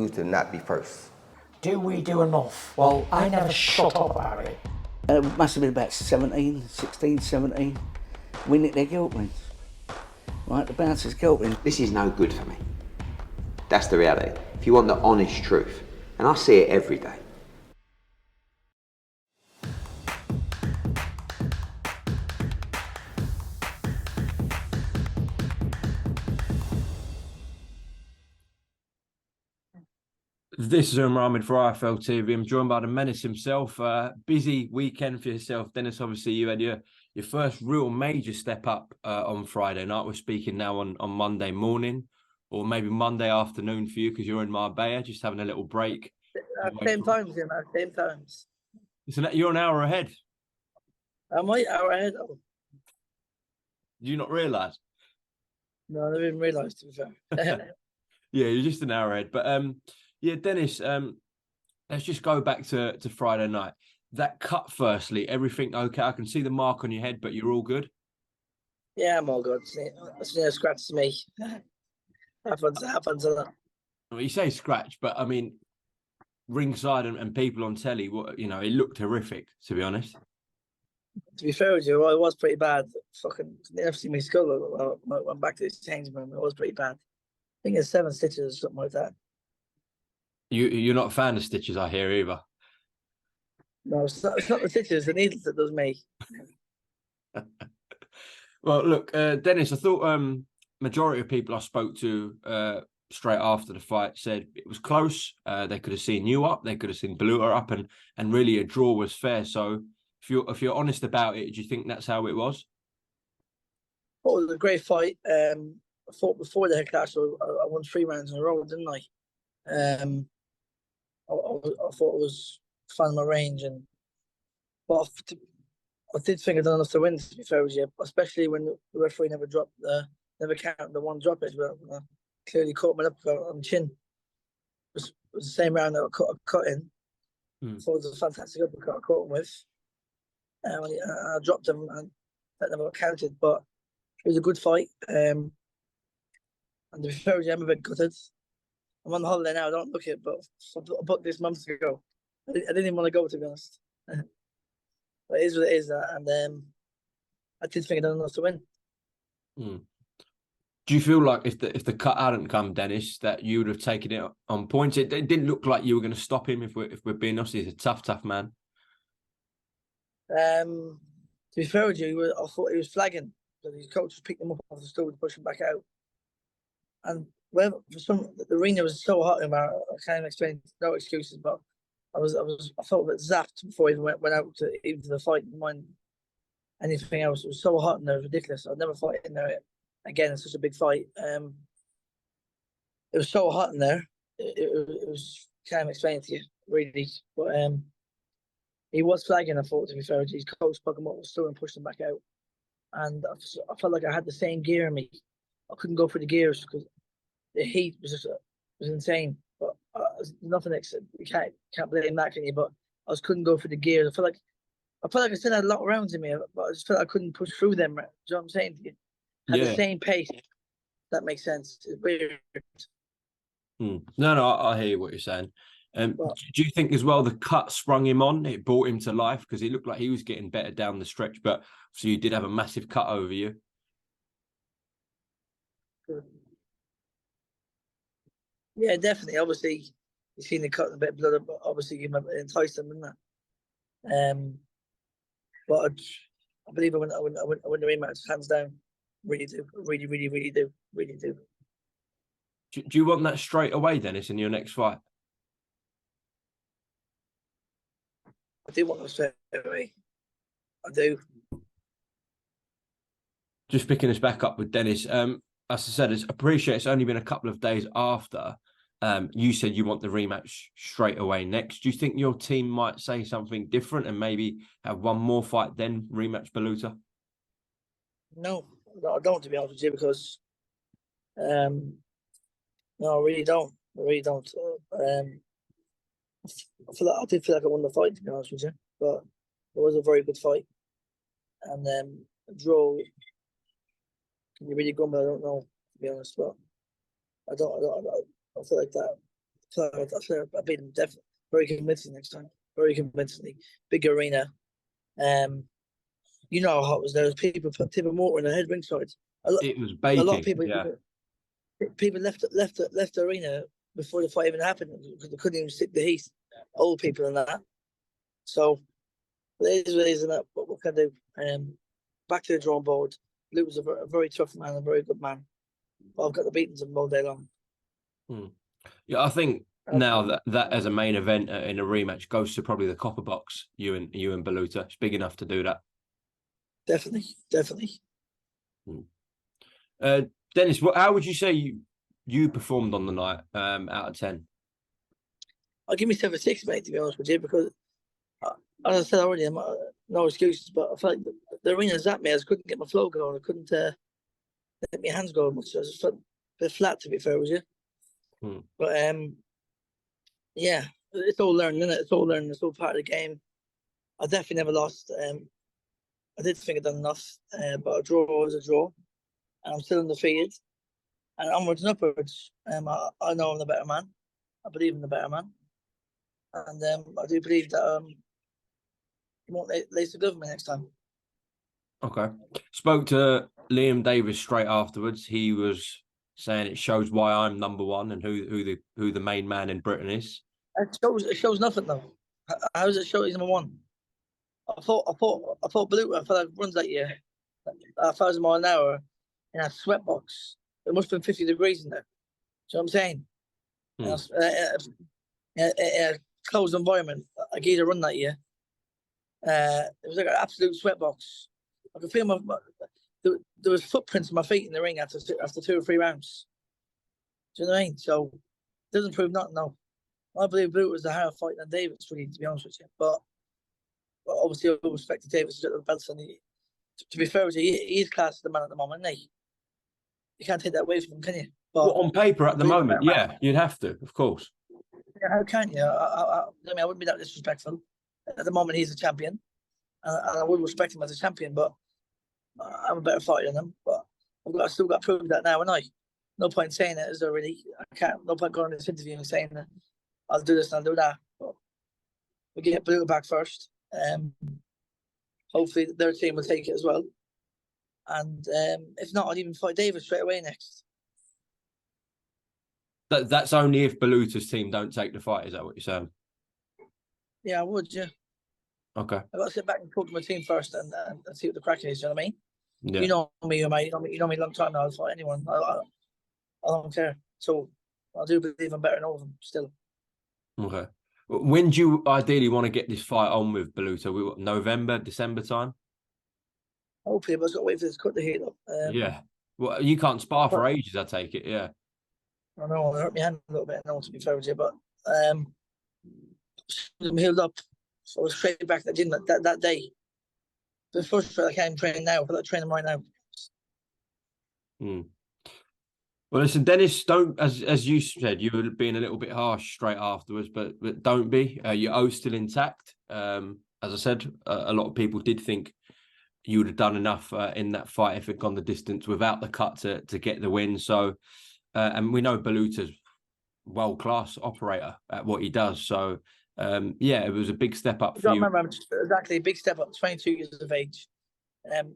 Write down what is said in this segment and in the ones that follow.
choose to not be first? Do we do enough? Well, I never shut up about it. It must have been about 16, 17. We nicked their guilt rings. Right, the bouncer's guilt ring. This is no good for me. That's the reality. If you want the honest truth, and I see it every day. This is Umar for IFL TV. I'm joined by the menace himself. Busy weekend for yourself, Dennis. Obviously, you had your first real major step up on Friday night. We're speaking now on Monday morning, or maybe Monday afternoon for you because you're in Marbella, just having a little break. Same times, you know, same times. Listen, you're an hour ahead. Am I hour ahead? Oh, Did you not realise? no, I didn't realise, to be fair. Yeah, you're just an hour ahead. But yeah, Dennis, let's just go back to Friday night. That cut, firstly, everything okay? I can see the mark on your head, but you're all good? Yeah, I'm all good. It's no scratch to me. happens a lot. Well, you say scratch, but I mean, ringside and people on telly, it looked horrific, to be honest. To be fair with you, it was pretty bad. Fucking never seen my skull. I went back to the changing room. It was pretty bad. I think it's 7 stitches or something like that. You're not a fan of stitches, I hear, either. No, it's not the stitches, the needles that does me. Well, look, Dennis, I thought majority of people I spoke to straight after the fight said it was close. They could have seen you up, they could have seen Baluta up, and really a draw was fair. So if you're honest about it, do you think that's how it was? Oh, it was a great fight. I thought before the head clash, I won 3 rounds in a row, didn't I? I thought it was finding my range, but I did think I done enough to win. To be fair with you, especially when the referee never counted the one drop it. But clearly caught me up on the chin. It was the same round that I cut in. So it was a fantastic uppercut I caught him with. I dropped him and that never counted, but it was a good fight. And to be fair with you, I'm a bit gutted. I'm on holiday now. I don't look it, but I booked this months ago. I didn't even want to go, to be honest. But it is what it is, and I did think I done enough to win. Do you feel like if the cut hadn't come, Dennis, that you would have taken it on points? It didn't look like you were going to stop him. If we're being honest, he's a tough man. To be fair with you, I thought he was flagging because his coach was picking him up off the stool to push him back out. And well, the arena was so hot, Umar, I can't even explain. No excuses, but I felt a bit zapped before I even went out to the fight. Didn't mind anything else. It was so hot in there, it was ridiculous. I'd never fight in there again. It's such a big fight. It was so hot in there. It was, can't even explain it to you really. But he was flagging. I thought, to be fair, his coach put him up the stool and pushed him back out. And I felt like I had the same gear in me. I couldn't go for the gears because the heat was insane. But nothing you can't blame that, can you? But I just couldn't go for the gears. I felt like I still had a lot of rounds in me, but I just felt I couldn't push through them. Do you know what I'm saying to you? Had the same pace. That makes sense. It's weird. No, I hear what you're saying. Do you think as well the cut sprung him on? It brought him to life because it looked like he was getting better down the stretch. But so you did have a massive cut over you. Yeah, definitely. Obviously, you've seen the cut and a bit of blood, but obviously you enticed them, didn't that? But I believe I win the rematch hands down. Really do. Really do. Really do. Do you want that straight away, Dennis, in your next fight? I do want to straight away. I do. Just picking us back up with Dennis. As I said, I appreciate it's only been a couple of days after. You said you want the rematch straight away next. Do you think your team might say something different and maybe have one more fight then rematch Baluta? No, I don't, to be honest with you, because no, I really don't. I really don't. I did feel like I won the fight, to be honest with you, but it was a very good fight, and a draw. Can you really go? I don't know, to be honest, but I don't feel like that. So I beat him definitely very convincing next time. Very convincingly. Big arena. You know how hot it was there. People put Tim and water in the head ringside. It was A lot baking. of people Yeah. people left the arena before the fight even happened because they couldn't even stick the heat. Old people and that. So it is what it is, and that. What can I do? Back to the drawing board. Luke was a very tough man, a very good man. But I've got the beatings of him all day long. Yeah, I think now that as a main event in a rematch goes to probably the copper box. You and Baluta. It's big enough to do that. Definitely. Dennis, how would you say you performed on the night out of 10? I'll give myself a 6, mate, to be honest with you, because as I said already, I'm no excuses, but I felt like the arena zapped me. I just couldn't get my flow going. I couldn't let my hands go much. So I just felt a bit flat, to be fair with you. But yeah, it's all learning, isn't it? It's all learning. It's all part of the game. I definitely never lost. I did think I'd done enough, but a draw is a draw, and I'm still undefeated. And onwards and upwards. I know I'm the better man. I believe I'm the better man, and I do believe that he won't lace the government next time. Okay. Spoke to Liam Davis straight afterwards. He was saying it shows why I'm number one and who the main man in Britain is. It shows nothing though. How does it show he's number one? I thought Baluta, I felt like runs that year 1,000 miles an hour in a sweatbox. It must have been 50 degrees in there. Do you know what I'm saying? In a closed environment, I gave a run that year. It was like an absolute sweatbox. I could feel there was footprints of my feet in the ring after 2 or 3 rounds. Do you know what I mean? So it doesn't prove nothing. No, I believe Baluta was the harder fight than Davis, really, to be honest with you. But obviously, I respect to Davis at the belts, and to be fair with you, he's classed as the man at the moment, isn't he? You can't take that away from him, can you? But on paper at the moment, yeah, you'd have to, of course. Yeah, how can you? I wouldn't be that disrespectful. At the moment, he's a champion, and I would respect him as a champion. But I'm a better fighter than him. But I still got to prove that now, and no point saying it, is there really? I can't. No point going to this interview and saying that I'll do this and I'll do that. But we get Baluta back first. Hopefully, their team will take it as well. And if not, I'd even fight Davis straight away next. That's only if Baluta's team don't take the fight. Is that what you're saying? Yeah, I would. Yeah. Okay. I've got to sit back and talk to my team first and see what the crack is. You know what I mean? Yeah. You know me, mate. You know me a long time now. I'll fight anyone. I don't care. So I do believe I'm better than all of them still. Okay. When do you ideally want to get this fight on with Baluta? November, December time? Hopefully, but I've got to wait for this cut to heat up. Yeah. Well, you can't spar for ages, I take it. Yeah. I know it hurt my hand a little bit. To be fair with you, but I'm healed up. So I was straight back to the gym that day. The first fight I can't train now. I feel like training right now. Well, listen, Dennis, don't, as you said, you were being a little bit harsh straight afterwards, but don't be. Your oath's still intact. As I said, a lot of people did think you would have done enough in that fight if it had gone the distance without the cut to get the win. So, and we know Baluta's world-class operator at what he does. So, yeah, it was a big step up for you. I remember exactly, big step up, 22 years of age.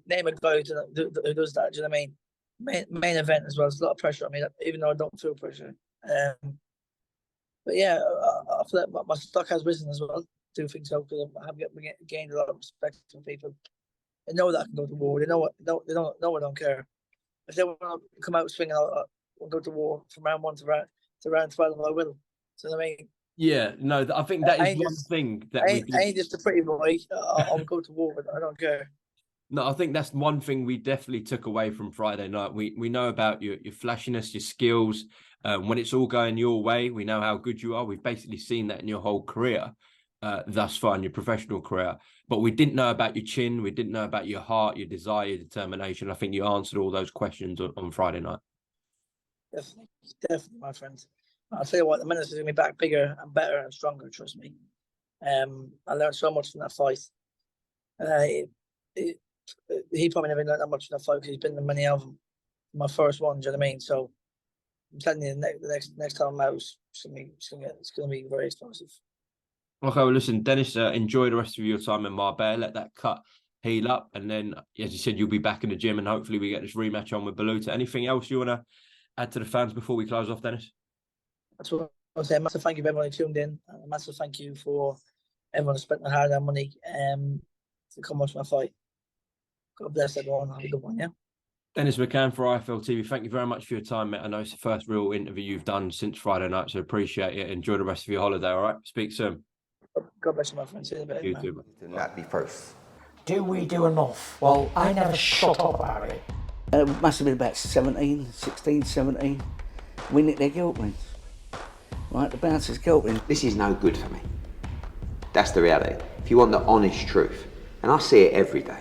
Name a guy who does that, do you know what I mean? Main event as well. There's a lot of pressure on me, even though I don't feel pressure. But yeah, I feel like my stock has risen as well. I do think so, because I have gained a lot of respect from people. They know that I can go to war. They know I don't care. If they want to come out swinging, I'll go to war from round 1 to round 12. I will. So I mean, yeah, no, I think that is one thing that I ain't just a pretty boy. I'll go to war, but I don't care. No, I think that's one thing we definitely took away from Friday night. We know about your flashiness, your skills. When it's all going your way, we know how good you are. We've basically seen that in your whole career thus far, in your professional career. But we didn't know about your chin. We didn't know about your heart, your desire, your determination. I think you answered all those questions on Friday night. Definitely, my friend. I'll tell you what, the Ministers are going to be back bigger and better and stronger, trust me. I learned so much from that fight. He probably never learned that much from that fight because he's been in many of them. My first one, do you know what I mean? So I'm telling you, the next time I'm out, It's gonna be very explosive. Okay, well, listen, Dennis, enjoy the rest of your time in Marbella. Let that cut heal up. And then, as you said, you'll be back in the gym and hopefully we get this rematch on with Baluta. Anything else you want to add to the fans before we close off, Dennis? That's what I say. A massive thank you for everyone who tuned in. And a massive thank you for everyone who spent their hard-earned money to come watch my fight. God bless everyone. Have a good one, yeah? Dennis McCann for IFL TV. Thank you very much for your time, mate. I know it's the first real interview you've done since Friday night, so appreciate it. Enjoy the rest of your holiday, all right? Speak soon. God bless you, my friend. See you in a bit, You man. too, mate. Not be first. Do we do enough? Well, I never shut up about it. It must have been about 16, 17. We nicked their guilt rings. Right, the bouncer's guilt ring. This is no good for me. That's the reality. If you want the honest truth, and I see it every day,